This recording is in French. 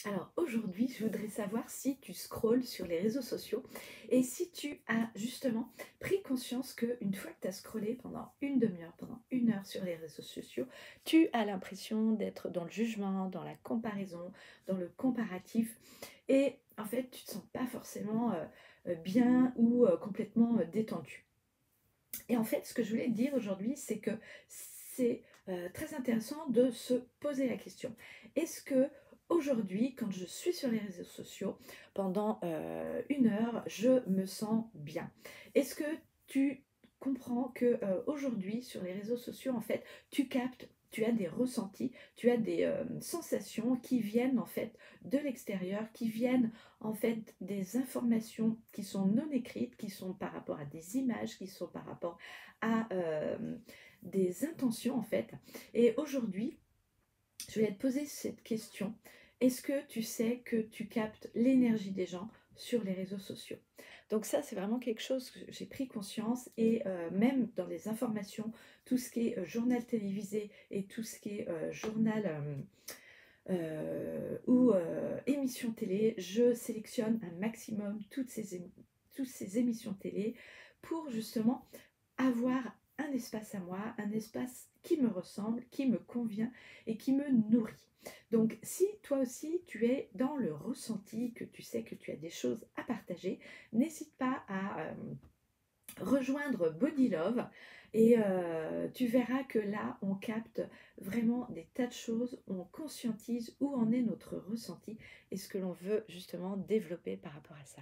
Alors aujourd'hui, je voudrais savoir si tu scrolles sur les réseaux sociaux et si tu as justement pris conscience qu'une fois que tu as scrollé pendant une demi-heure, pendant une heure sur les réseaux sociaux, tu as l'impression d'être dans le jugement, dans la comparaison, dans le comparatif et en fait, tu te sens pas forcément bien ou complètement détendu. Et en fait, ce que je voulais te dire aujourd'hui, c'est que c'est très intéressant de se poser la question. Est-ce que aujourd'hui, quand je suis sur les réseaux sociaux, pendant une heure, je me sens bien? Est-ce que tu comprends que aujourd'hui, sur les réseaux sociaux, en fait, tu captes, tu as des ressentis, tu as des sensations qui viennent en fait de l'extérieur, qui viennent en fait des informations qui sont non écrites, qui sont par rapport à des images, qui sont par rapport à des intentions en fait. Et aujourd'hui, je vais te poser cette question. Est-ce que tu sais que tu captes l'énergie des gens sur les réseaux sociaux? Donc ça, c'est vraiment quelque chose que j'ai pris conscience et même dans les informations, tout ce qui est journal télévisé et tout ce qui est journal ou émissions télé, je sélectionne un maximum toutes ces émissions télé pour justement avoir un espace à moi, un espace qui me ressemble, qui me convient et qui me nourrit. Donc si toi aussi tu es dans le ressenti, que tu sais que tu as des choses à partager, n'hésite pas à rejoindre Body Love et tu verras que là on capte vraiment des tas de choses, on conscientise où en est notre ressenti et ce que l'on veut justement développer par rapport à ça.